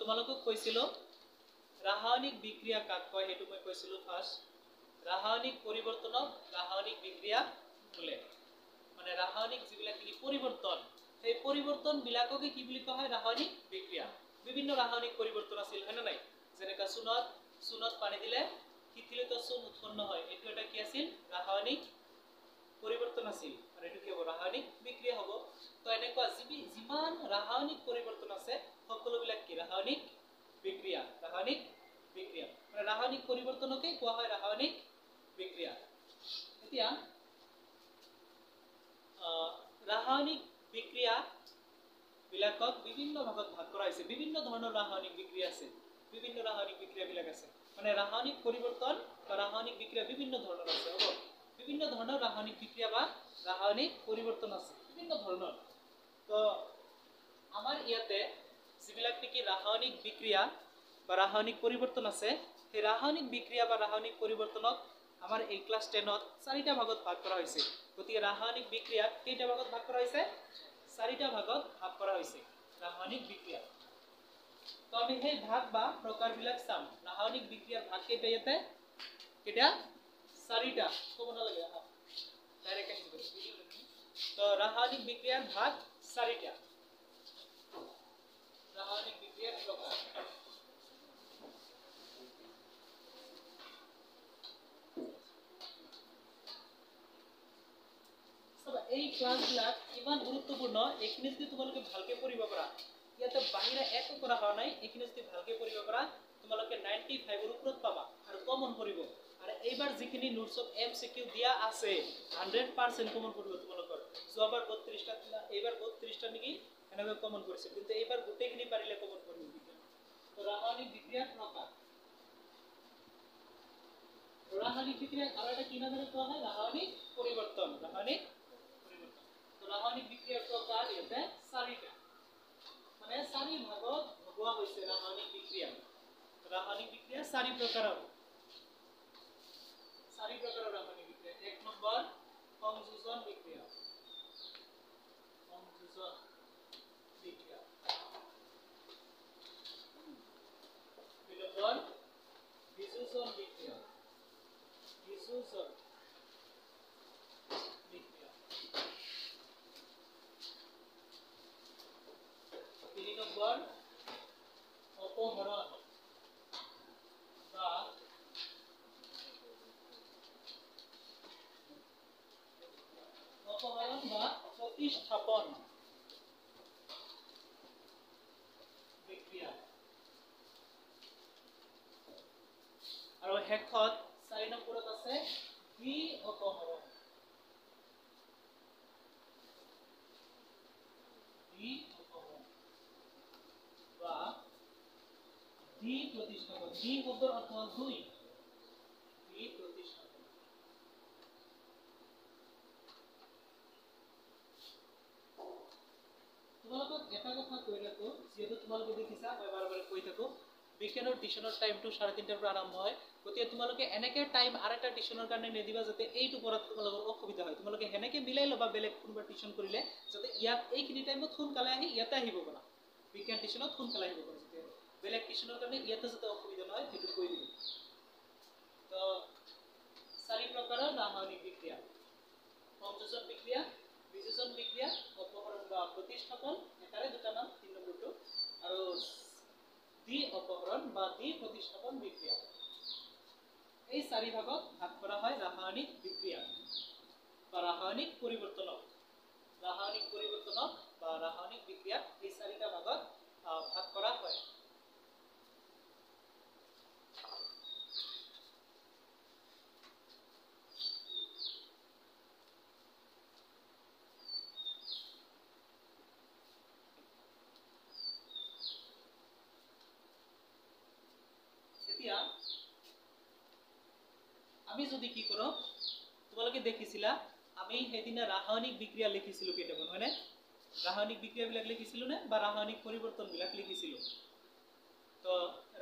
তোমালোকক কৈছিলো ৰাসায়নিক বিক্ৰিয়া কাক কয় হেতু মই কৈছিলো ফাৰ্স্ট ৰাসায়নিক পৰিৱৰ্তনক ৰাসায়নিক বিক্ৰিয়া বোলে মানে ৰাসায়নিক যিবিলাক কি পৰিৱৰ্তন সেই পৰিৱৰ্তন বিলাককে কি বুলি কোৱা হয় ৰাসায়নিক বিক্ৰিয়া বিভিন্ন ৰাসায়নিক পৰিৱৰ্তন আছিল হয় না নাই যেনেকা চূনত পানী দিলে শিথিলিত চূন উৎপন্ন হয় এটো এটা কি আছিল ৰাসায়নিক পৰিৱৰ্তন আছিল আৰু এটো কি হ'ব ৰাসায়নিক বিক্ৰিয়া হ'ব তো এনেকুৱা যিমান ৰাসায়নিক পৰিৱৰ্তন আছে সকলোবিলাক কি ৰাসায়নিক বিক্ৰিয়া মানে ৰাসায়নিক পৰিৱৰ্তনকে কোৱা হয় ৰাসায়নিক বিক্ৰিয়া এতিয়া ৰাসায়নিক বিক্ৰিয়া বিলাকক বিভিন্ন ভাগত ভাগ কৰা হৈছে বিভিন্ন ধৰণৰ ৰাসায়নিক বিক্ৰিয়া আছে বিভিন্ন ৰাসায়নিক বিক্ৰিয়া বিলাক আছে মানে ৰাসায়নিক পৰিৱৰ্তন বা ৰাসায়নিক বিক্ৰিয়া বিভিন্ন ধৰণৰ আছে হ'ব বিভিন্ন ধৰণৰ ৰাসায়নিক বিক্ৰিয়া বা ৰাসায়নিক পৰিৱৰ্তন আছে বিভিন্ন ধৰণৰ তো আমাৰ ইয়াতে যিবিলাক কি ৰাসায়নিক বিক্ৰিয়া বা ৰাসায়নিক পৰিৱৰ্তন আছে সেই ৰাসায়নিক বিক্ৰিয়া বা ৰাসায়নিক পৰিৱৰ্তনক আমাৰ এই ক্লাস 10 ত চাৰিটা ভাগত ভাগ কৰা হৈছে গতিকে ৰাসায়নিক বিক্ৰিয়াক কেইটা ভাগত ভাগ কৰা হৈছে চাৰিটা ভাগত ভাগ কৰা হৈছে ৰাসায়নিক বিক্ৰিয়া তো আমি সেই ভাগ বা প্ৰকাৰ বিলাক চাম ৰাসায়নিক বিক্ৰিয়াৰ ভাগ কেইটা ইয়াতে কেইটা চাৰিটা ক'ব নালাগে ডাইৰেক্ট আহিব তো ৰাসায়নিক বিক্ৰিয়াৰ ভাগ চাৰিটা ৰাসায়নিক বিক্ৰিয়াৰ প্ৰকাৰ এই ক্লাসবিলাক ইমান গুৰুত্বপূৰ্ণ এইখিনি যদি তোমালোকে ভালকে পঢ়িব পাৰা ইয়াতে বাহিৰা একো কৰা হোৱা নাই এইখিনি যদি ভালকে পঢ়িব পাৰা তোমালোকে 95 ৰ ওপৰত পাবা আৰু কমন পঢ়িব আৰু এইবাৰ যিখিনি নোটছত এমসিকিউ দিয়া আছে 100% কমন পঢ়িব তোমালোকৰ যোৱাবাৰ 32টা ଥିଲା এইবাৰ 32টা নেকি এনেকৈ কমন কৰিছে কিন্তু এইবাৰ গোটেইখিনি পাৰিলে কমন পঢ়িব তো ৰাসায়নিক বিক্ৰিয়াৰ প্ৰকাৰ ৰাসায়নিক বিক্ৰিয়াৰ আৰু এটা কি নামেৰে কোৱা হয় ৰাসায়নিক পৰিৱৰ্তন ৰাসায়নিক ৰাসায়নিক বিক্ৰিয়াৰ প্ৰকাৰ ইয়াতে চাৰিটা মানে চাৰি ভাগত ভগোৱা হৈছে ৰাসায়নিক বিক্ৰিয়া চাৰি প্ৰকাৰৰ ৰাসায়নিক বিক্ৰিয়া এক নম্বৰ সংযোজন বিক্ৰিয়া দুই নম্বৰ বিযোজন বিক্ৰিয়া তিনি নম্বৰ অপহৰণ বা প্ৰতিস্থাপন বিক্ৰিয়া আৰু শেষত 4 নম্বৰত আছে দ্বি অপহৰণ বা দ্বি প্ৰতিস্থাপন দ্বি শব্দৰ অৰ্থ দুই দ্বি প্ৰতিস্থাপন তোমালোকক এটা কথা কৈ ৰাখো যেহেতু তোমালোকে দেখিছা মই বাৰে কৈ থাকো বিজ্ঞানৰ টিউশনৰ টাইমটো 3:30 ৰ পৰা আৰম্ভ হয় গতিকে তোমালোকে এনেকে টাইম আৰু এটা টিউশনৰ কাৰণে নেদিবা যাতে এইটো পঢ়াত তোমালোকৰ অসুবিধা হয় তোমালোকে হেনেকে মিলাই লবা বেলেগ কোনবা টিউশন কৰিলে যাতে ইয়াত এইখিনি টাইমত সোনকালে আহি ইয়াতে আহিব পাৰা বিজ্ঞান টিউশনত সোনকালে আহিব পাৰা যাতে বেলেগ টিউশনৰ কাৰণে ইয়াতে যাতে অসুবিধা নহয় সেইটো কৈ দিম তো চাৰি প্ৰকাৰৰ ৰাসায়নিক বিক্ৰিয়া সংযোজন বিক্ৰিয়া বিযোজন বিক্ৰিয়া অপহৰণ বা প্ৰতিস্থাপন এটাৰে দুটা নাম 3 নম্বৰটো আৰু দ্বি অপহৰণ বা দ্বি প্ৰতিস্থাপন বিক্ৰিয়া এই চাৰি ভাগত ভাগ কৰা হয় ৰাসায়নিক বিক্ৰিয়া বা ৰাসায়নিক পৰিৱৰ্তনক বা ৰাসায়নিক বিক্ৰিয়াক এই চাৰিটা ভাগত ভাগ কৰা হয় এতিয়া আমি যদি কি করো তোমালোকে দেখিছিলা আমি হেদিনা রাসায়নিক বিক্রিয়া লিখিছিলো কেইটামান হয়নে রাসায়নিক বিক্রিয়া বিলাক লিখিছিলো না বা রাসায়নিক পরিবর্তন বিলাক লিখিছিলো তো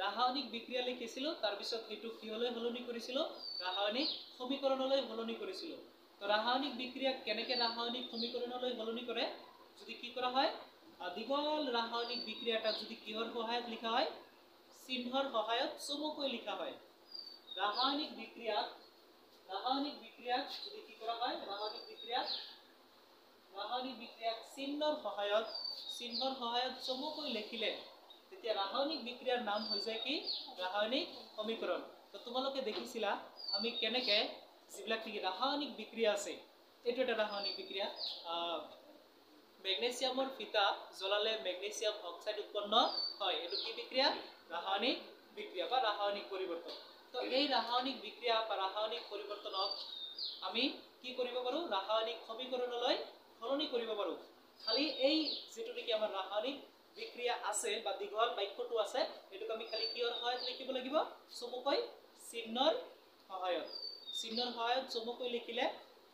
রাসায়নিক বিক্রিয়া লিখিছিলো তার পিছত হেতু কি হলে হলনি কৰিছিলো ৰাসায়নিক সমীকৰণলৈ হলনি কৰিছিলো তো ৰাসায়নিক বিক্ৰিয়া কেনেকে ৰাসায়নিক সমীকৰণলৈ হলনি কৰে যদি কি কৰা হয় দীঘল ৰাসায়নিক বিক্ৰিয়া এটাক যদি কিহৰ সহায়ত লিখা হয় চিহ্নৰ সহায়ত চমুকৈ লিখা হয় ৰাসায়নিক বিক্ৰিয়াক যদি কি কৰা হয় ৰাসায়নিক বিক্ৰিয়াক চিহ্নৰ সহায়ত চমুকৈ লিখিলে তেতিয়া ৰাসায়নিক বিক্ৰিয়াৰ নাম হৈ যায় কি ৰাসায়নিক সমীকৰণ তো তোমালোকে দেখিছিলা আমি কেনেকৈ যিবিলাক কি ৰাসায়নিক বিক্ৰিয়া আছে এইটো এটা ৰাসায়নিক বিক্ৰিয়া মেগনেছিয়ামৰ ফিতা জ্বলালে মেগনেছিয়াম অক্সাইড উৎপন্ন হয় এটো কি বিক্রিয়া রাসায়নিক বিক্রিয়া বা রাসায়নিক পরিবর্তন তো এই রাসায়নিক বিক্রিয়া বা রাসায়নিক পরিবর্তনক আমি কি কৰিব পাৰো ৰাসায়নিক সমীকৰণলৈ সলনি কৰিব পাৰো খালি এই যেটো নেকি আমাৰ ৰাসায়নিক বিক্ৰিয়া আছে বা দীঘল বাক্যটো আছে এটোক আমি খালি কিহৰ সহায়ত লিখিব লাগিব চমুকৈ চিহ্নৰ সহায়ত চমুকৈ লিখিলে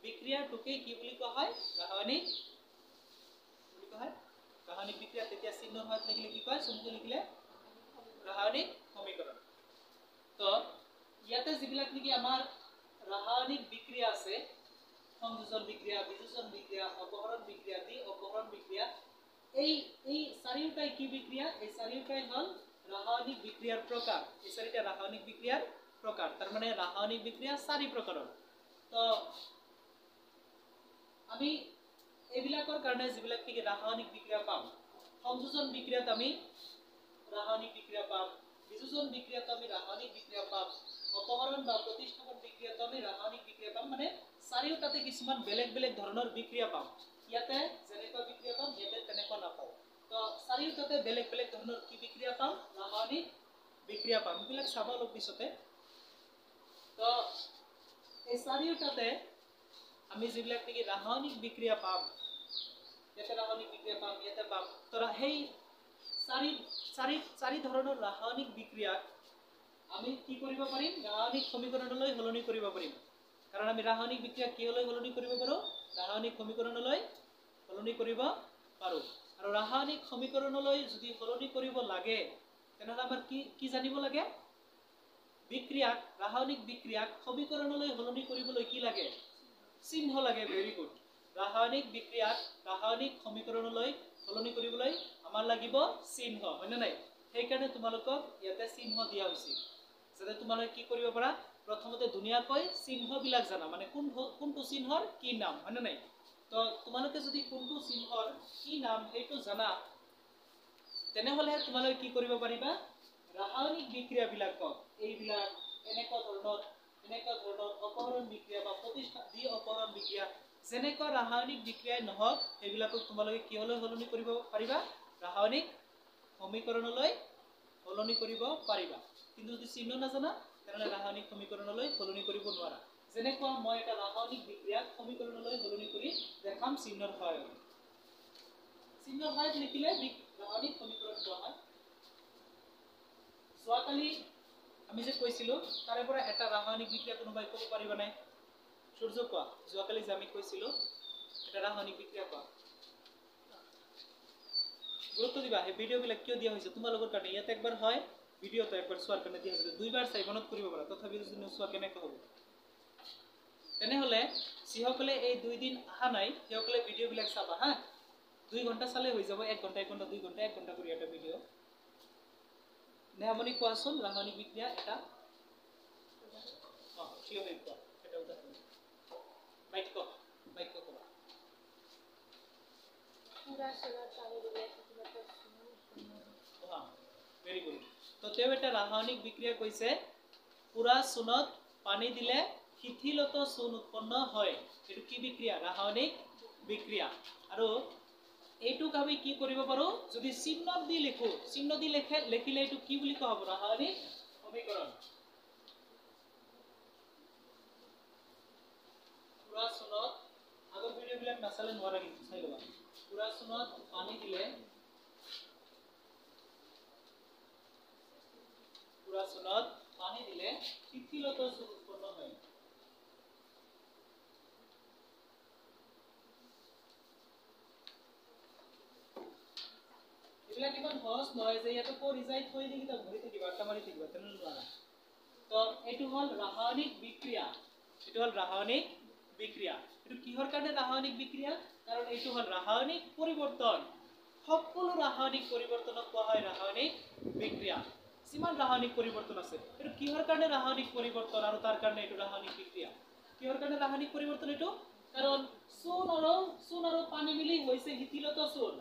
বিক্ৰিয়াটোকে কি বুলি কোৱা হয় ৰাসায়নিক रासायनिक बिक्रिया तेतिया चिन्ह सहायत लिखिले कि कय चमुকৈ लिखिले रासायनिक समीकरण तो ইয়াতে যিবিলাক নেকি আমাৰ ৰাসায়নিক বিক্ৰিয়া আছে সংযোজন বিক্ৰিয়া বিযোজন বিক্ৰিয়া অপহৰণ বিক্ৰিয়া দ্বি অপহৰণ বিক্ৰিয়া এই চাৰিওটাই কি বিক্ৰিয়া এই চাৰিওটাই হল ৰাসায়নিক বিক্ৰিয়াৰ প্ৰকাৰ এই চাৰিটা ৰাসায়নিক বিক্ৰিয়াৰ প্ৰকাৰ তাৰ মানে ৰাসায়নিক বিক্ৰিয়া চাৰি প্ৰকাৰৰ তো আমি এইবিলাকৰ কাৰণে যিবিলাক কি ৰাসায়নিক বিক্ৰিয়া পাম সংযোজন বিক্ৰিয়াত আমি ৰাসায়নিক বিক্ৰিয়া পাম বিযোজন বিক্ৰিয়াত আমি ৰাসায়নিক বিক্ৰিয়া পাম অপহৰণ বা প্ৰতিস্থাপন বিক্ৰিয়াত আমি ৰাসায়নিক বিক্ৰিয়া পাম মানে চাৰিওটাতে কিছুমান বেলেগ বেলেগ ধৰণৰ বিক্ৰিয়া পাম ইয়াতে যেনেকুৱা বিক্ৰিয়া পাম ইয়াতে তেনেকুৱা নাপাও তো চাৰিওটাতে বেলেগ বেলেগ ধৰণৰ কি বিক্ৰিয়া পাম ৰাসায়নিক বিক্ৰিয়া পাম এইবিলাক চাব অলপ পিছতে তো এই চাৰিওটাতে আমি যিবিলাক কি ৰাসায়নিক বিক্ৰিয়া পাম ইয়াতে ৰাসায়নিক বিক্ৰিয়া পাম ইয়াতে পাম তৰা সেই চাৰি ধৰণৰ ৰাসায়নিক বিক্ৰিয়াক আমি কি কৰিব পাৰিম ৰাসায়নিক সমীকৰণলৈ সলনি কৰিব পাৰিম কাৰণ আমি ৰাসায়নিক বিক্ৰিয়া কিহলৈ সলনি কৰিব পাৰো ৰাসায়নিক সমীকৰণলৈ সলনি কৰিব পাৰো আৰু ৰাসায়নিক সমীকৰণলৈ যদি সলনি কৰিব লাগে তেনেহলে আমাৰ কি জানিব লাগে বিক্ৰিয়াক ৰাসায়নিক বিক্ৰিয়াক সমীকৰণলৈ সলনি কৰিবলৈ কি লাগে চিহ্ন লাগে ভেৰি গুড ৰাসায়নিক বিক্ৰিয়াক ৰাসায়নিক সমীকৰণলৈ সলনি কৰিবলৈ আমাৰ লাগিব চিহ্ন হয়নে নাই সেই কাৰণে তোমালোকক ইয়াতে চিহ্ন দিয়া হৈছে যাতে তোমালোকে কি কৰিব পাৰা প্ৰথমতে দুনিয়াকৈ চিহ্নবিলাক জানা মানে কোনটো চিহ্নৰ কি নাম হয়নে নাই তো তোমালোকে যদি কোনটো চিহ্নৰ কি নাম সেইটো জানা তেনেহলে তোমালোকে কি কৰিব পাৰিবা ৰাসায়নিক বিক্ৰিয়াবিলাকক এইবিলাক এনেকুৱা ধৰণৰ অপহৰণ বিক্ৰিয়া বা দ্বি অপহৰণ বিক্ৰিয়া যেনেকুৱা ৰাসায়নিক বিক্ৰিয়াই নহওক সেইবিলাকক তোমালোকে কিহলৈ সলনি কৰিব পাৰিবা ৰাসায়নিক সমীকৰণলৈ সলনি কৰিব পাৰিবা কিন্তু যদি চিহ্ন নাজানা তেনেহলে ৰাসায়নিক সমীকৰণলৈ সলনি কৰিব নোৱাৰা যেনেকুৱা মই এটা ৰাসায়নিক বিক্ৰিয়াক সমীকৰণলৈ সলনি কৰি দেখাম চিহ্নৰ সহায়ত লিখিলে ৰাসায়নিক সমীকৰণ কোৱা হয় যোৱাকালি আমি যে কৈছিলো তাৰে পৰা এটা ৰাসায়নিক বিক্ৰিয়া কোনোবাই ক'ব পাৰিবা নাই সূৰ্য কোৱা যোৱাকালি যে আমি কৈছিলো এটা ৰাসায়নিক বিক্ৰিয়া কোৱা গুৰুত্ব দিবা এই ভিডিঅ'বিলাক কিয় দিয়া হৈছে তোমালোকৰ কাৰণে ইয়াতে একবাৰ হয় ভিডিঅ'টো একবাৰ চোৱাৰ কাৰণে দিয়া হৈছে দুইবাৰ চাই মনত কৰিব পাৰা তথাপি যদি নোচোৱা কেনেকৈ হ'ব তেনেহলে যিসকলে এই 2 দিন অহা নাই সেইসকলে ভিডিঅ'বিলাক চাবা হা 2 ঘণ্টা চালে হৈ যাব 1 ঘণ্টা 1 ঘণ্টা 2 ঘণ্টা 1 ঘণ্টা কৰি এটা ভিডিঅ' নেহামণি কোৱাচোন ৰাসায়নিক বিক্ৰিয়া এটা থিয় হৈ কোৱা এটা উদাহৰণ বাক্য কোৱা পুৰা সোণত পানী দিলে ভেৰি গুড তো তেও এটা ৰাসায়নিক বিক্ৰিয়া কৈছে পুৰা সোণত পানী দিলে শিথিলত সোণ উৎপন্ন হয় এটো কি বিক্ৰিয়া ৰাসায়নিক বিক্ৰিয়া আৰু এইটোক আমি কি কৰিব পাৰো যদি চিহ্ন দি লিখিলে এটো কি বুলি কোৱা হ'ব ৰাসায়নিক সমীকৰণ পুৰা সোণত আগৰ ভিডিঅ'বিলাক নাচালে নোৱাৰা কিন্তু চাই লবা পুৰা সোণত পানী দিলে শিথিলত সোণ উৎপন্ন হয় এইবিলাক ইমান সহজ নহয় যে ইয়াতে কৈ ৰিজাইট কৰি দি কিটা ভৰি থাকিবা আটা মাৰি থাকিবা তেনেহলে নোৱাৰা তো এইটো হল ৰাসায়নিক বিক্ৰিয়া এটো কিহৰ কাৰণে ৰাসায়নিক বিক্ৰিয়া কাৰণ এইটো হল ৰাসায়নিক পৰিৱৰ্তন সকলো ৰাসায়নিক পৰিৱৰ্তনক কোৱা হয় ৰাসায়নিক বিক্ৰিয়া। যিমান ৰাসায়নিক পৰিৱৰ্তন আছে, এইটো কিহৰ কাৰণে ৰাসায়নিক পৰিৱৰ্তন আৰু তাৰ কাৰণে এইটো ৰাসায়নিক বিক্ৰিয়া? কিহৰ কাৰণে ৰাসায়নিক পৰিৱৰ্তন এইটো? কাৰণ চূণ আৰু পানী মিলি হৈছে শিথিলত চূণ,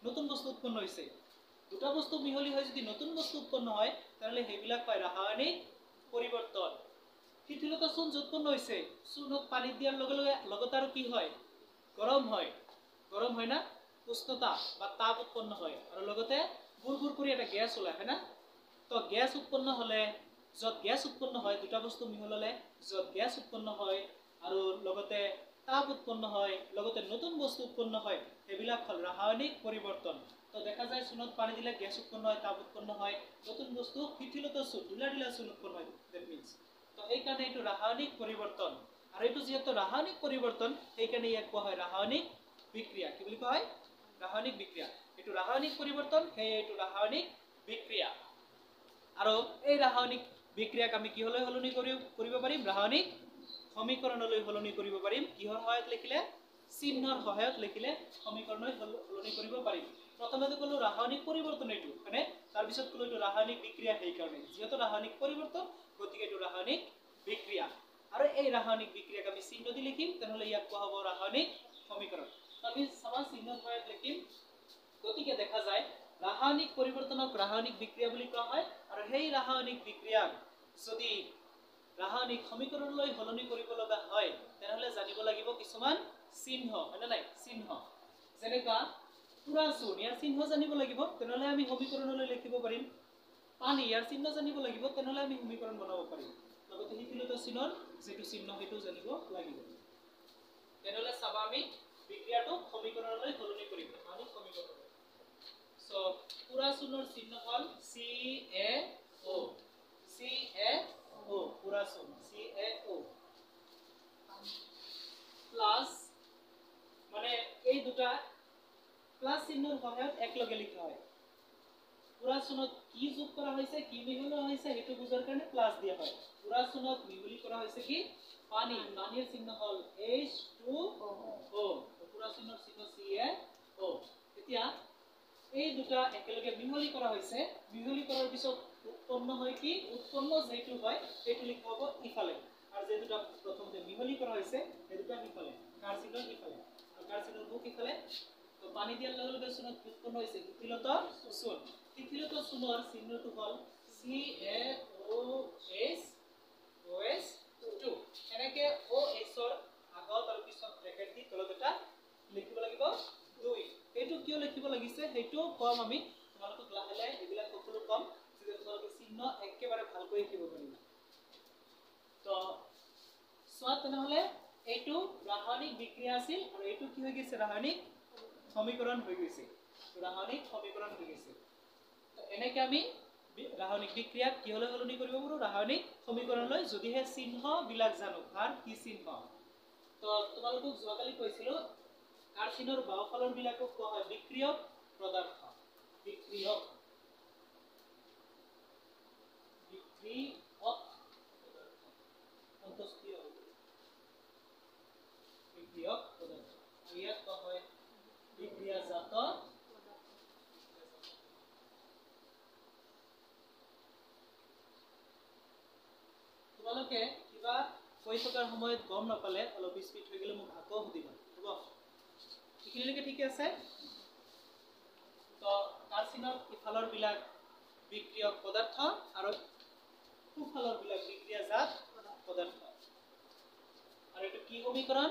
নতুন বস্তু উৎপন্ন হৈছে। দুটা বস্তু মিহলি হৈ যদি নতুন বস্তু উৎপন্ন হয়, তেতিয়াহ'লে সেইবিলাক পায় ৰাসায়নিক পৰিৱৰ্তন। শিথিলত চূণ উৎপন্ন হৈছে, চূণত পানী দিয়াৰ লগে লগে লগতে আৰু কি হয়? গৰম হয়। গৰম হয় না? উষ্ণতা বা তাপ উৎপন্ন হয় আৰু লগতে বুৰ কৰি এটা গেছ ওলায়, হয় না? তো গেছ উৎপন্ন হলে, য'ত গেছ উৎপন্ন হয়, দুটা বস্তু মিহলালে য'ত গেছ উৎপন্ন হয় আৰু লগতে তাপ উৎপন্ন হয়, লগতে নতুন বস্তু উৎপন্ন হয়, সেইবিলাক হ'ল ৰাসায়নিক পৰিৱৰ্তন। তো দেখা যায় চূণত পানী দিলে গেছ উৎপন্ন হয়, তাপ উৎপন্ন হয়, নতুন বস্তু শিথিলত চূণ, ঢিলা চূণ উৎপন্ন হয়। দ্যাট মিন্স তো সেইকাৰণে এইটো ৰাসায়নিক পৰিৱৰ্তন। আৰু এইটো যিহেতু ৰাসায়নিক পৰিৱৰ্তন, সেইকাৰণে ইয়াক কোৱা হয় ৰাসায়নিক বিক্ৰিয়া। কি বুলি কোৱা হয়? ৰাসায়নিক বিক্ৰিয়া। এইটো ৰাসায়নিক পৰিৱৰ্তন, সেয়ে এইটো ৰাসায়নিক বিক্ৰিয়া। আৰু এই ৰাসায়নিক বিক্ৰিয়াক আমি কিহলৈ সলনি কৰিব পাৰিম? ৰাসায়নিক সমীকৰণলৈ সলনি কৰিব পাৰিম। কিহৰ সহায়ত লিখিলে? চিহ্নৰ সহায়ত লিখিলে সমীকৰণলৈ সলনি কৰিব পাৰিম। প্ৰথমতে ক'লো ৰাসায়নিক পৰিৱৰ্তন এইটো, মানে তাৰপিছত ক'লো এইটো ৰাসায়নিক বিক্ৰিয়া। সেইকাৰণে যিহেতু ৰাসায়নিক পৰিৱৰ্তন, গতিকে এইটো ৰাসায়নিক বিক্ৰিয়া। আৰু এই ৰাসায়নিক বিক্ৰিয়াক আমি চিহ্ন দি লিখিম, তেনেহ'লে ইয়াক কোৱা হ'ব ৰাসায়নিক সমীকৰণ। আমি চাবা চিহ্নৰ সহায়ত লিখিম। গতিকে দেখা যায় ৰাসায়নিক পৰিৱৰ্তনক ৰাসায়নিক বিক্ৰিয়া বুলি কোৱা হয়। আৰু সেই ৰাসায়নিক বিক্ৰিয়াক যদি ৰাসায়নিক সমীকৰণলৈ সলনি কৰিব লগা হয়, তেনেহ'লে জানিব লাগিব কিছুমান চিহ্ন, হয়নে নাই? চিহ্ন যেনেকুৱা পুৰা চূণ, ইয়াৰ চিহ্ন জানিব লাগিব, তেনেহ'লে আমি সমীকৰণলৈ লিখিব পাৰিম। পানী, ইয়াৰ চিহ্ন জানিব লাগিব, তেনেহ'লে আমি সমীকৰণ বনাব পাৰিম। লগতে শিথিলত চূণৰ যিটো চিহ্ন সেইটো জানিব লাগিব। তেনেহ'লে চাবা আমি বিক্ৰিয়াটোক সমীকৰণলৈ সলনি কৰিম, ৰাসায়নিক সমীকৰণলৈ। সো পুৰা চূণৰ চিহ্ন হ'ল CaO, CaO, পুৰা চূণ CaO প্লাছ, মানে এই দুটা প্লাছ চিহ্নৰ সহায়ত একলগে লিখা হয়। পুৰা চূণত কি যোগ কৰা হৈছে, কি মিহলোৱা হৈছে, সেইটো বুজাৰ কাৰণে প্লাছ দিয়া হয়। পুৰা চূণত মিহলি কৰা হৈছে কি? পানী। পানীৰ চিহ্ন হ'ল H2O, পুৰা চূণৰ চিহ্ন CaO। এতিয়া এই দুটা একেলগে মিহলি কৰা হৈছে। মিহলি কৰাৰ পিছত উৎপন্ন হয় কি? উৎপন্ন যেটো হয় সেইটো লিখা হ'ব ইফালে, আৰু যে দুটা প্ৰথমতে মিহলি কৰা হৈছে সেই দুটা ইফালে, কাৰ চিহ্ন ইফালে আৰু কাৰ চিহ্ন মুখ ইফালে। তো পানী দিয়াৰ লগে লগে চূণত উৎপন্ন হৈছে শিথিলত চূণ। শিথিলত চূণৰ চিহ্নটো হ'ল CaOH2। এনেকে OH ৰ আগত আৰু পিছত ব্ৰেকেট দি তলত এটা লিখিব লাগিব 2। এইটো কিয় লিখিব লাগিছে সেইটো কম আমি, তোমালোকক লাহে লাহে এইবিলাক সকলো কম, যেতিয়া তোমালোকে চিহ্ন একেবাৰে ভালকৈ লিখিব পাৰিবা। তো চোৱা তেনেহ'লে এইটো ৰাসায়নিক বিক্ৰিয়া আছিল, আৰু এইটো কি হৈ গৈছে? ৰাসায়নিক সমীকৰণ হৈ গৈছে। ৰাসায়নিক সমীকৰণ হৈ গৈছে। তো এনেকে আমি ৰাসায়নিক বিক্ৰিয়াক কিহলৈ সলনি কৰিব পাৰোঁ? ৰাসায়নিক সমীকৰণলৈ, যদিহে চিহ্নবিলাক জানো। কাৰ কি চিহ্ন? তো তোমালোকক যোৱাকালি কৈছিলোঁ কাৰ চিহ্নৰ বাওঁফালৰ বিলাকক কোৱা হয় বিক্ৰিয়ক পদাৰ্থ। বিক্ৰিয়ক বিক্ৰিয়ক পদাৰ্থ। ইয়াক কোৱা হয় বিক্ৰিয়াজাত পদাৰ্থ। তোমালোকে কিবা কৈ থকাৰ সময়ত গম নাপালে অলপ স্পীড হৈ গ'লে মোক আকৌ সুধিবা, হ'ব? এইখিনিলৈকে ঠিকে আছে? তো তাৰ চিহ্নৰ ইফালৰ বিলাক বিক্ৰিয়ক পদাৰ্থ আৰু সোঁফালৰ বিলাক বিক্ৰিয়াজাত পদাৰ্থ। আৰু এইটো কি সমীকৰণ?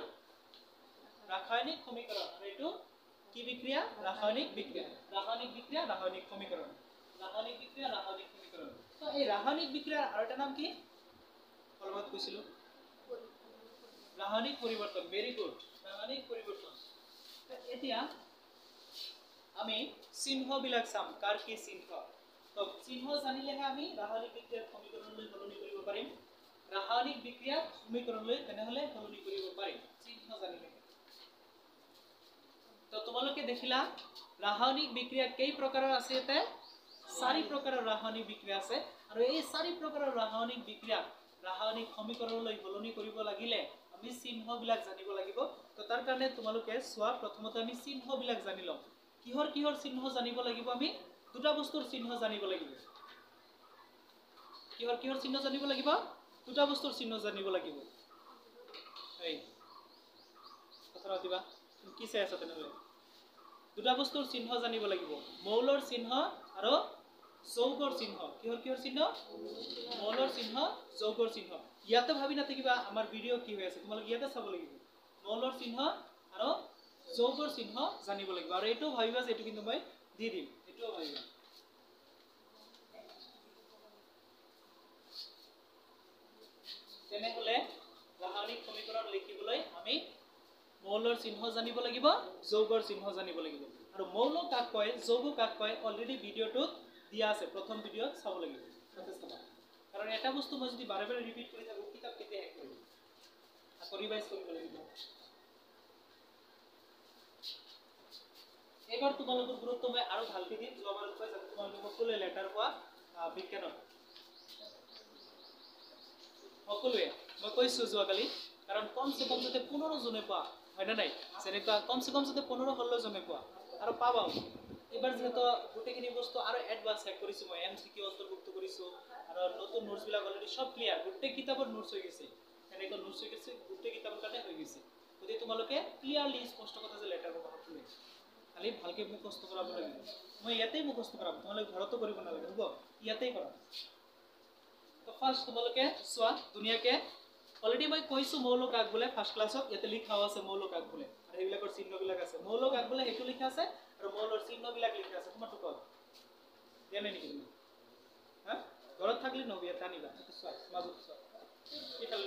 ৰাসায়নিক সমীকৰণ। আৰু এইটো কি বিক্ৰিয়া? ৰাসায়নিক বিক্ৰিয়া। ৰাসায়নিক বিক্ৰিয়া, ৰাসায়নিক সমীকৰণ। ৰাসায়নিক বিক্ৰিয়া, ৰাসায়নিক সমীকৰণ। তো এই ৰাসায়নিক বিক্ৰিয়াৰ আৰু এটা নাম কি? অলপত কৈছিলোঁ ৰাসায়নিক পৰিৱৰ্তন। ভেৰি গুড, ৰাসায়নিক পৰিৱৰ্তন। এতিয়া আমি চিহ্নবিলাক চাম, কাৰ কি চিহ্ন। তো চিহ্ন জানিলেহে আমি ৰাসায়নিক বিক্ৰিয়াৰ সমীকৰণলৈ সলনি কৰিব পাৰিম। ৰাসায়নিক বিক্ৰিয়াৰ সমীকৰণলৈ তেনেহ'লে সলনি কৰিব পাৰিম চিহ্ন জানিলে। তো তোমালোকে দেখিলা ৰাসায়নিক বিক্ৰিয়া কেই প্ৰকাৰৰ আছে? ইয়াতে 4 প্ৰকাৰৰ ৰাসায়নিক বিক্ৰিয়া আছে। আৰু এই 4 প্ৰকাৰৰ ৰাসায়নিক বিক্ৰিয়া ৰাসায়নিক সমীকৰণলৈ সলনি কৰিব লাগিলে আমি চিহ্নবিলাক জানিব লাগিব। তো তাৰ কাৰণে তোমালোকে চোৱা, প্ৰথমতে আমি চিহ্নবিলাক জানি লওঁ। কিহৰ চিহ্ন জানিব লাগিব আমি দুটা বস্তুৰ চিহ্ন জানিব লাগিব কিহৰ চিহ্ন জানিব লাগিব দুটা বস্তুৰ চিহ্ন জানিব লাগিব এই কথা দিবা কি চাই আছা তেনেহলে দুটা বস্তুৰ চিহ্ন জানিব লাগিব মৌলৰ চিহ্ন আৰু যৌগৰ চিহ্ন কিহৰ চিহ্ন মৌলৰ চিহ্ন যৌগৰ চিহ্ন ইয়াতে ভাবি নাথাকিবা আমাৰ ভিডিঅ' কি হৈ আছে তোমালোক ইয়াতে চাব লাগিব মৌলৰ চিহ্ন আৰু যৌগৰ চিহ্ন জানিব লাগিব আৰু এইটো ভাবিবা যে এইটো কিন্তু মই দি দিম এইটো ভাবিবা তেনেহলে ৰাসায়নিক সমীকৰণ লিখিবলৈ আমি মৌলৰ চিহ্ন জানিব লাগিব যৌগৰ চিহ্ন জানিব লাগিব আৰু মৌল কাক কয় যৌগ কাক কয় অলৰেডি ভিডিঅ'টোত দিয়া আছে প্ৰথম ভিডিঅ'ত চাব লাগিব কাৰণ এটা বস্তু মই যদি বাৰে বাৰে ৰিপিট কৰি থাকো কিতাপ কেতিয়া শেষ কৰিম আকৌ ৰিভাইজ কৰিব লাগিব এবাৰ তোমালোকৰ গুৰুত্ব মই আৰু ভালকৈ দিম যোৱাবাৰ কৈ যাতে তোমালোকে সকলোৱে লেটাৰ পোৱা বিজ্ঞানত সকলোৱে মই কৈছো যোৱাকালি কাৰণ কমসে কম যাতে 15 জনে পোৱা হয় না নাই যেনেকুৱা কমসে কম যাতে 15-16 জনে পোৱা আৰু পাবাও এবাৰ যেহেতু গোটেইখিনি বস্তু আৰু এডভান্স চেক কৰিছো মই এমসিকিউ অন্তৰ্ভুক্ত কৰিছো আৰু নতুন নোটস বিলাক অলৰেডি সব ক্লিয়াৰ গোটেই কিতাপৰ নোটস হৈ গৈছে এনেকৈ নোটস হৈ গৈছে গোটেই কিতাপৰ কাৰণে হৈ গৈছে যদি তোমালোকে ক্লিয়াৰলি স্পষ্ট কথা যে লেটাৰ পাবা সকলোৱে খালি ভালকে মুখস্থ কৰাব লাগিব মই ইয়াতেই মুখস্থ কৰাম তোমালোকে ঘৰতো কৰিব নালাগে হ'ব ইয়াতেই কৰা তো ফাৰ্স্ট তোমালোকে চোৱা দুনিয়াকে অলৰেডি মই কৈছো মৌল কাক বোলে ফাৰ্স্ট ক্লাছত ইয়াতে লিখা আছে মৌল কাক বোলে আৰু এইবিলাকৰ চিহ্নবিলাক আছে মৌল কাক বোলে হেতু লিখা আছে আৰু মৌলৰ চিহ্নবিলাক লিখা আছে তোমাৰটো কল দিয়া নাই নেকি তুমি হা ঘৰত থাকিলে নবি এটা নিবা চোৱা মাজত চোৱা কি খালি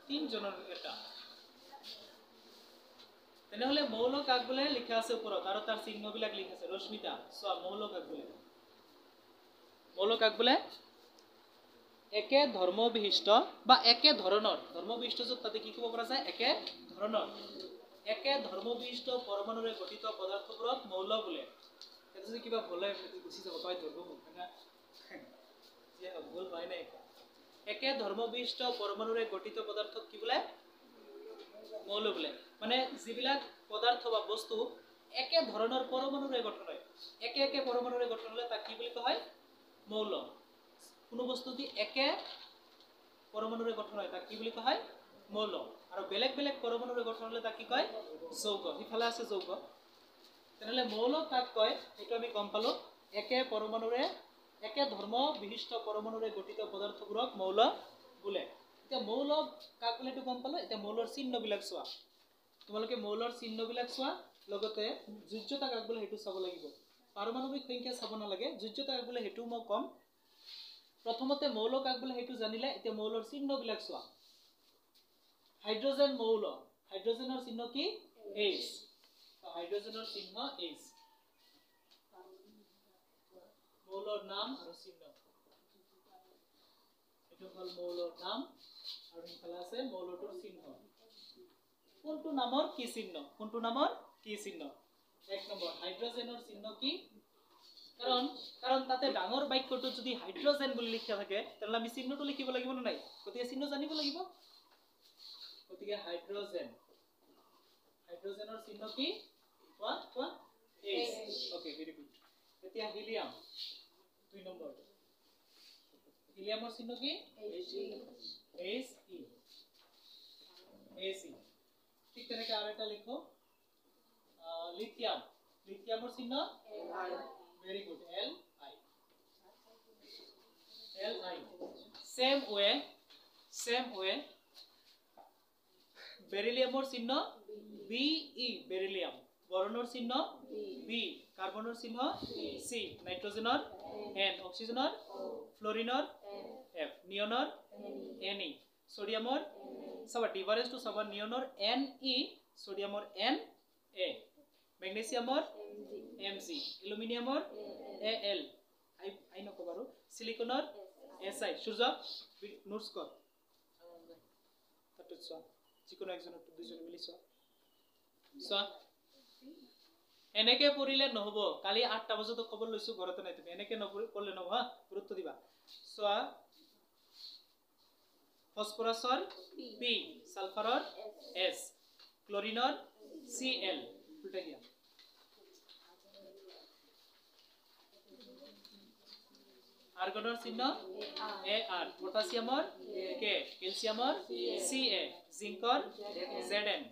তিনজনৰ এটা তেনেহলে মৌল কাক বোলে লিখা আছে ওপৰত আৰু তাৰ চিহ্নবিলাক লিখা আছে ৰশ্মিতা চোৱা মৌল কাক বোলে একে ধৰ্ম বিশিষ্ট বা একে ধৰণৰ ধৰ্ম বিশিষ্ট যত তাতে কি ক'ব পৰা যায় একে ধৰণৰ একে ধৰ্ম বিশিষ্ট পৰমাণুৰে গঠিত পদাৰ্থবোৰক মৌল বোলে এটা যদি কিবা ভুলে গুচি যাব কয় ধৰ্ম না যে ভুল হয় নাই একে ধৰ্ম বিশিষ্ট পৰমাণুৰে গঠিত পদাৰ্থক কি বোলে মৌল বোলে মানে যিবিলাক পদাৰ্থ বা বস্তু একে ধৰণৰ পৰমাণুৰে গঠন হয় একে পৰমাণুৰে গঠন হলে তাক কি বুলি কোৱা হয় মৌল কোনো বস্তু যদি একে পৰমাণুৰে গঠন হয় তাক কি বুলি কোৱা হয় মৌল আৰু বেলেগ বেলেগ পৰমাণুৰে গঠন হলে তাক কি কয় যৌগ ইফালে আছে যৌগ তেনেহলে মৌল কাক কয় এইটো আমি গম পালো একে পৰমাণুৰে একে ধৰ্ম বিশিষ্ট পৰমাণুৰে গঠিত পদাৰ্থবোৰক মৌল বোলে এতিয়া মৌল কাক বোলে এইটো গম পালো এতিয়া মৌলৰ চিহ্নবিলাক চোৱা তোমালোকে মৌলৰ চিহ্নবিলাক চোৱা লগতে যোজ্যতা কাক বোলে হেতু চাব লাগিব পাৰমাণবিক সংখ্যা চাব নালাগে যোজ্যতা কাক বোলে হেতু মই কম প্ৰথমতে মৌল কাক বোলে হেতু জানিলে এতিয়া মৌলৰ চিহ্নবিলাক চোৱা হাইড্ৰোজেন মৌল হাইড্ৰোজেনৰ চিহ্ন কি H তো হাইড্ৰোজেনৰ চিহ্ন H মৌলৰ নাম আৰু চিহ্ন এটো হল মৌলৰ নাম আৰু ইফালে আছে মৌলটোৰ চিহ্ন কোনটো নামৰ কি চিহ্ন এক নম্বৰ হাইড্ৰোজেনৰ চিহ্ন কি কাৰণ তাতে ডাঙৰ বাক্যটো যদি হাইড্ৰোজেন বুলি লিখা থাকে তেনলে আমি চিহ্নটো লিখিব লাগিব না নাই গতিকে চিহ্ন জানিব লাগিব গতিকে হাইড্ৰোজেনৰ চিহ্ন কি কোৱা H ওকে ভেৰি গুড এতিয়া হিলিয়াম 2 নম্বৰ হিলিয়ামৰ চিহ্ন কি He ঠিক তেনেকৈ আৰু এটা লিখো লিথিয়ামৰ চিহ্ন Very good. Li. Same way. Berylliumor চিহ্ন Be. Beryllium. Boronor চিহ্ন B. Carbonor চিহ্ন C. Nitrogenor N. Oxygenor Fluorinor F. Neonor Ne. Sodiumor saba diverse to saba neonor Ne. Sodiumor Na. Magnesiumor Mg, aluminiumor Al, I know kobaru, siliconor Si, Shurja, notes kor. That's so. Chikono exono to দুজন মিলি so. So. এনেকে পড়িলে নহব কালি 8টা বজতো খবৰ লৈছো ঘৰতে নাই তুমি এনেকে নপড়লে নহব হা গুৰুত্ব দিবা so ফসফৰাসৰ P, সালফাৰৰ S, ক্লোৰিনৰ Cl, উল্টা দিয়া আৰ্গনৰ চিহ্ন AR, পটাছিয়ামৰ K, কেলছিয়ামৰ CA, জিংকৰ ZN,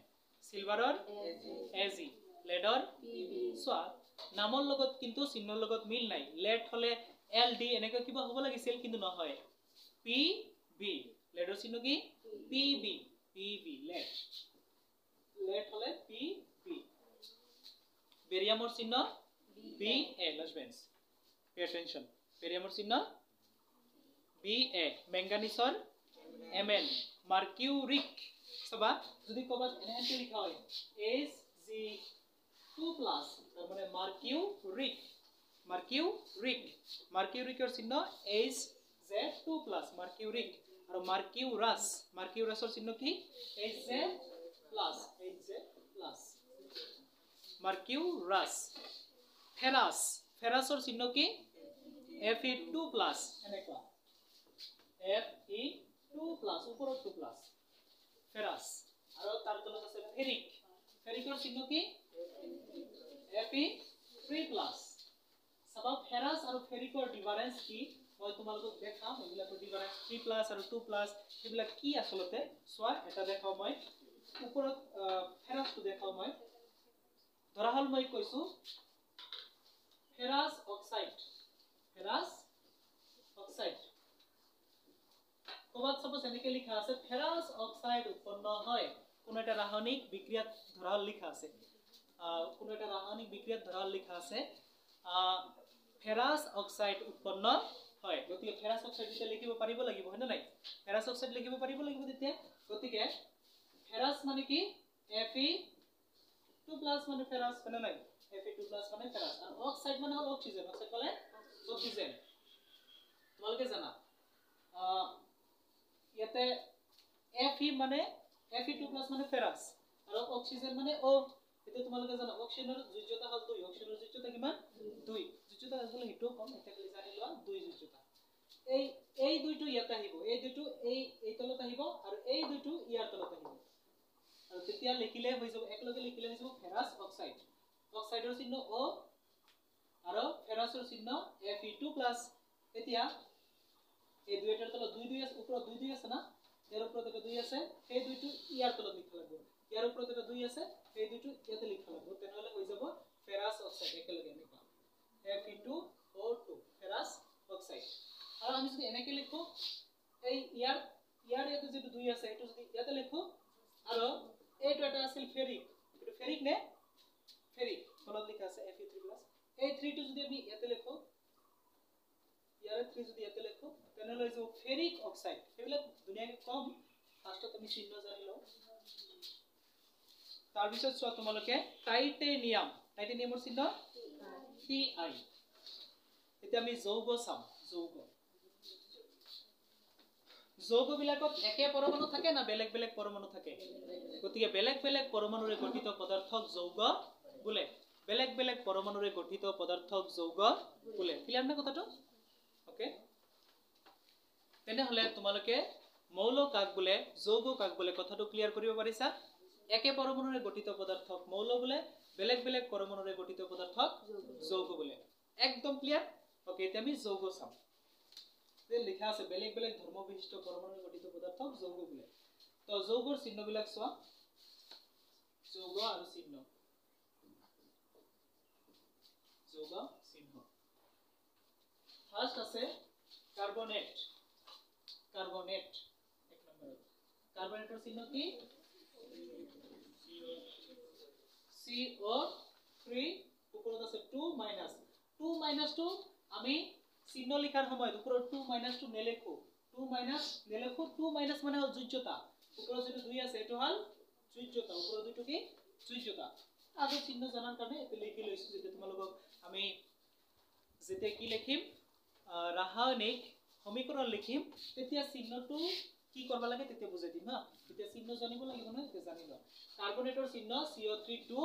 সিলভাৰৰ AG, লেডৰ সোয়া নামৰ লগত কিন্তু চিহ্নৰ লগত মিল নাই লেড হলে LD এনেকৈ কিবা হ'ব লাগিছিল কিন্তু নহয় PB লেডৰ চিহ্ন কি PB লেড হলে PB বেৰিয়ামৰ চিহ্ন BA লাস্ট বেঞ্চ পে অ্যাটেনশন বেৰিয়ামৰ চিহ্ন BA মেংগানিছৰ MN মাৰ্কিউৰিক সবা যদি কবাত এনএনকে লিখা হয় Hg2+ মানে মাৰ্কিউৰিকৰ চিহ্ন Hz2+ মাৰ্কিউৰিক আৰু মাৰ্কিউৰাছৰ চিহ্ন কি Hz+ মাৰ্কিউৰাছ ফেৰাছৰ চিহ্ন কি Fe2+ এনেকুৱা Fe2+ ওপৰত 2+ ফেৰাছ আৰু তাৰ তলত আছে ফেৰিকৰ চিহ্ন কি Fe3+ সব ফেৰাছ আৰু ফেৰিকৰ ডিফাৰেন্স কি মই তোমালোকক দেখাম এগুলাকৰ ডিফাৰেন্স 3+ আৰু 2+ এগুলা কি আসলতে সোয়া এটা দেখাও মই ওপৰত ফেৰাছটো দেখাও মই ধৰা হল মই কৈছো ফেৰাছ অক্সাইড কবাত সাপোজ এনেকে লিখা আছে ফেৰাছ অক্সাইড উৎপন্ন হয় কোন এটা ৰাসায়নিক বিক্ৰিয়াত ধৰা লিখা আছে ফেৰাছ অক্সাইড উৎপন্ন হয় গতিকে ফেৰাছ অক্সাইড এটা লিখিব পাৰিব লাগিব হয় না নাই ফেৰাছ অক্সাইড লিখিব পাৰিব লাগিব তেতিয়া গতিকে ফেৰাছ মানে কি Fe2+ মানে ফেৰাছ হয় না নাই Fe2+ মানে ফেৰাছ আৰু অক্সাইড মানে হল অক্সিজেন তোমালোকে জানা ইয়াতে Fe মানে Fe2+ মানে ফেৰাছ আৰু অক্সিজেন মানে O এটা তোমালোকে জানা অক্সিজেনৰ যোজ্যতা হল 2 অক্সিজেনৰ যোজ্যতা কিমান 2 যোজ্যতা আসলে হিটো কম এটা খালি জানি লোৱা 2 যোজ্যতা এই দুইটো ইয়াতে আহিব এই দুইটো এই তলত আহিব আৰু এই দুইটো ইয়াৰ তলত আহিব আৰু তেতিয়া লিখিলে হৈ যাব একলগে লিখিলে হৈ যাব ফেৰাছ অক্সাইডৰ চিহ্ন O আৰু ফেৰাছৰ চিহ্ন Fe2+ এতিয়া এই দুইটাৰ তলত দুই আছে ওপৰত দুই আছে না ইয়াৰ ওপৰত এটা 2 আছে এই দুইটো ইয়াৰ তলত লিখা লাগিব ইয়াৰ ওপৰত এটা 2 আছে এই দুইটো ইয়াতে লিখা লাগিব তেনেহলে হৈ যাব ফেৰাছ অক্সাইড একেলগে এনেকা Fe2O2 ফেৰাছ অক্সাইড আৰু আমি যদি এনেকে লিখো এই ইয়াৰ ইয়াতে যেটো 2 আছে এটো যদি ইয়াতে লিখো আৰু এইটো এটা আছিল ফেৰিক এটো ফেৰিক নে ফেৰিক তলত লিখা আছে Fe3+ এই 3 টো যদি আমি ইয়াতে লিখো ইয়াৰ 3 যদি ইয়াতে লিখো তেনেহলে হৈ যাব ফেৰিক অক্সাইড এবিলাক দুনিয়াকে কম ফাৰ্ষ্টত আমি চিহ্ন জানি লও তাৰ পিছত চোৱা তোমালোকে টাইটেনিয়ামৰ চিহ্ন Ti এতিয়া আমি যৌগ চাম যৌগ বিলাকত একে পৰমাণু থাকে না বেলেগ বেলেগ পৰমাণু থাকে গতিকে বেলেগ বেলেগ পৰমাণুৰে গঠিত পদাৰ্থক যৌগ বোলে বেলেগ বেলেগ পৰমাণুৰে গঠিত পদাৰ্থক যৌগ বোলে ক্লিয়াৰ না কথাটো ওকে তেনেহলে তোমালোকে মৌল কাক বোলে যৌগ কাক বোলে কথাটো ক্লিয়াৰ কৰিব পাৰিছা একে পৰমাণুৰে গঠিত পদাৰ্থক মৌল বোলে বেলেগ বেলেগ পৰমাণুৰে গঠিত পদাৰ্থক যৌগ বোলে একদম ক্লিয়াৰ ওকে এতিয়া আমি যৌগ চাম তে লিখা আছে বেলেগ বেলেগ ধৰ্ম বিশিষ্ট পৰমাণুৰে গঠিত পদাৰ্থক যৌগ বোলে তো যৌগৰ চিহ্নবিলাক চোৱা যৌগ আৰু চিহ্ন ফাৰ্স্ট আছে কাৰ্বনেট এক নম্বৰ কাৰ্বনেটৰ চিহ্ন কি CO3 ওপৰত আছে 2 2 আমি চিহ্ন লিখাৰ সময়ত ওপৰত 2 2 নেলেখো 2 মানে হল যোজ্যতা ওপৰত যেটো 2 আছে এটো হল যোজ্যতা ওপৰত দুটো কি যোজ্যতা আগৰ চিহ্ন জানাৰ কাৰণে এতে লিখি লৈছো যেতে তোমালোকক আমি যেতে কি লিখিম ৰাসায়নিক সমীকৰণ লিখিম তেতিয়া চিহ্নটো কি কৰিব লাগে তেতিয়া বুজাই দিম হা তেতিয়া চিহ্ন জানিব লাগিব না তে জানি লও কাৰ্বনেটৰ চিহ্ন CO3 2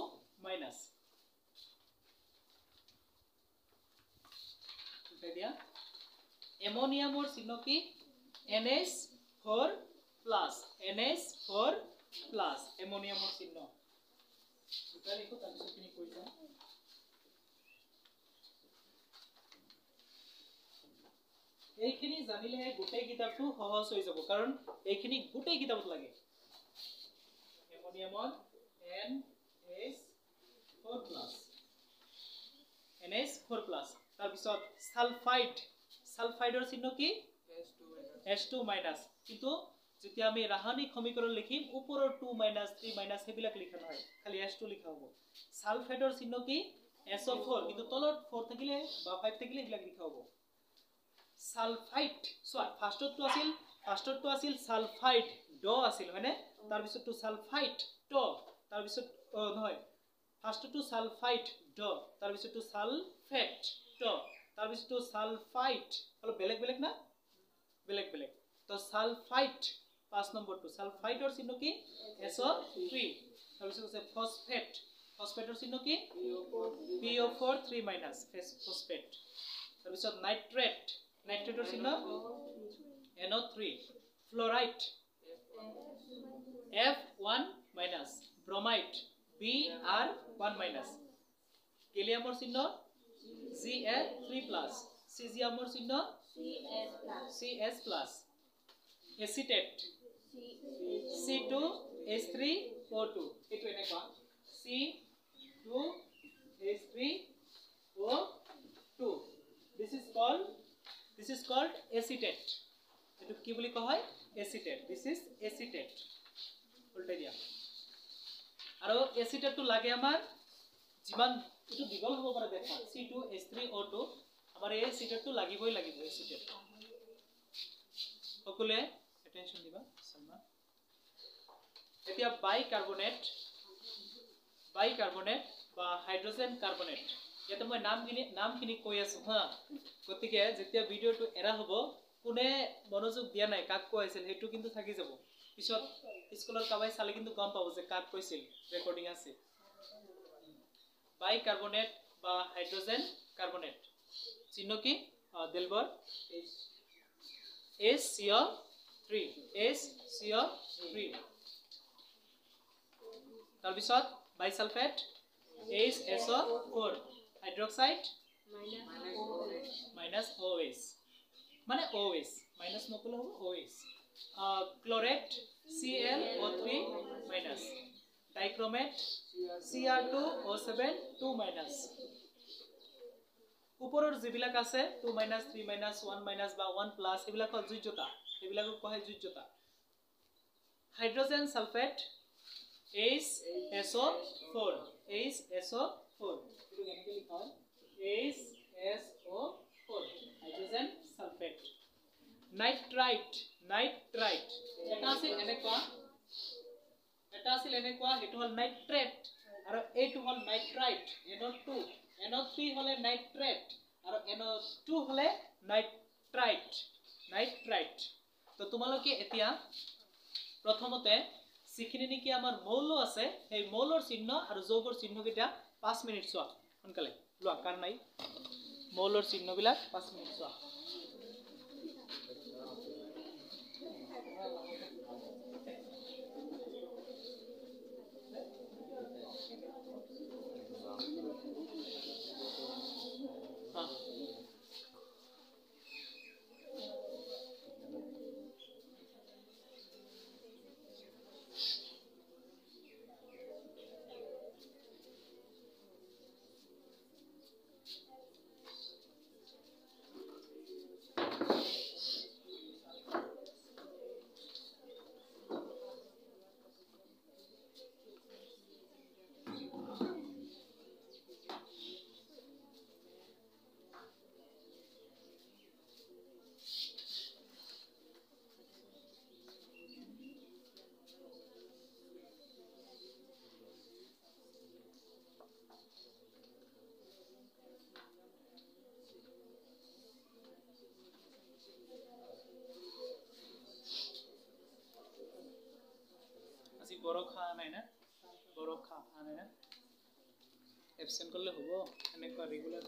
দিয়া এমোনিয়ামৰ চিহ্ন কি NH4+ এমোনিয়ামৰ চিহ্ন দুটা লিখো তাৰ পিছত তুমি কৈ যাও এইখিনি জানিলে গোটেই কিতাপটো সহজ হৈ যাব কাৰণ এইখিনি গোটেই কিতাপত লাগে এমোনিয়ামত NH4+ NH4+ তাৰ পিছত সালফাইডৰ চিহ্ন কি H2 মাইনাস কিন্তু যেতিয়া আমি ৰাসায়নিক সমীকৰণ লিখিম ওপৰৰ 2 মাইনাস 3 মাইনাস হেবিলাক লিখা নহয় খালি H2 লিখা হ'ব সালফাইডৰ চিহ্ন কি SO4 কিন্তু তলত 4 থাকিলে বা 5 থাকিলে হেবিলাক লিখা হ'ব সালফাইড সো ফাৰ্ষ্টটো আছিল সালফাইড ড আছিল হয়নে তাৰ পিছতটো সালফাইড ট তাৰ পিছত নহয় ফাৰ্ষ্টটো সালফাইড ড তাৰ পিছতটো সালফেট ট তাৰ পিছতটো সালফাইড অলপ বেলেগ না বেলেগ তো সালফাইড 5 নম্বৰটো সালফাইডৰ চিহ্ন কি SO3 তাৰ পিছত আছে ফসফেটৰ চিহ্ন কি PO4 3 মাইনাস ফসফেট তাৰ পিছত নাইট্ৰেটৰ চিহ্ন NO3 fluoride F1 minus bromide Br1 minus ক্যালিয়ামৰ চিহ্ন Cl3+ সিজিয়ামৰ চিহ্ন CS+ এসিটেট C2H3O2 এটো এনেকুৱা C2H3O2 this is called acetate এটো কি বুলি কোৱা হয় acetate this is acetate উল্টাই দিয়া আৰু এসিটেটটো লাগে আমাৰ যিমান এটো দীঘল হ'ব পাৰে দেখা C2H3O2 আমাৰ এই এসিটেটটো লাগিব এসিটেট সকলে attention দিবা সলমা এতিয়া বাইকার্বনেট বা হাইড্রোজেন কার্বনেট ইয়াতে মই নামখিনি কৈ আছো হা গতিকে যেতিয়া ভিডিওটো এৰা হ'ব কোনে মনোযোগ দিয়া নাই কাক কৈছিল হেতু কিন্তু থাকি যাব পিছত স্কুলৰ কাবাই চালে কিন্তু গম পাব যে কাক কৈছিল ৰেকৰ্ডিং আছে বাইকাৰ্বনেট বা হাইড্ৰোজেন কাৰ্বনেট চিহ্ন কি দেলবৰ HCO3 তাৰ পিছত bisulphate HSO4 hydroxide minus OH মানে OH মাইনাস নকলে হ'ব OH chlorate ClO3 minus dichromate Cr2O7 2 minus উপৰৰ যিবিলাক আছে 2 মাইনাস 3 মাইনাস 1 মাইনাস বা 1 প্লাস এবিলাক হল যুজ্যতা এবিলাকক কোৱা হয় যুজ্যতা হাইড্রোজেন সালফেট HSO4 এটো কেনেকৈ লিখা হয় HSO4 হাইড্রোজেন সালফেট নাইট্রাইট এটা আছিল এনেকুৱা এটো হল নাইট্ৰেট আৰু এইটো হল নাইট্ৰাইট NO3 হলে নাইট্ৰেট আৰু NO2 হলে নাইট্ৰাইট তো তোমালোকে এতিয়া প্ৰথমতে সিখিনি নেকি আমাৰ মৌল আছে এই মৌলৰ চিহ্ন আৰু যৌগৰ চিহ্ন কিটা 5 মিনিট চোৱা সোনকালে লোৱা কাৰ নাই মৌলৰ চিহ্ন বিলাক 5 মিনিট চোৱা বৰখা নাই না এবসেন্ট কৰলে হবো এনেকুৱা ৰেগুলাৰ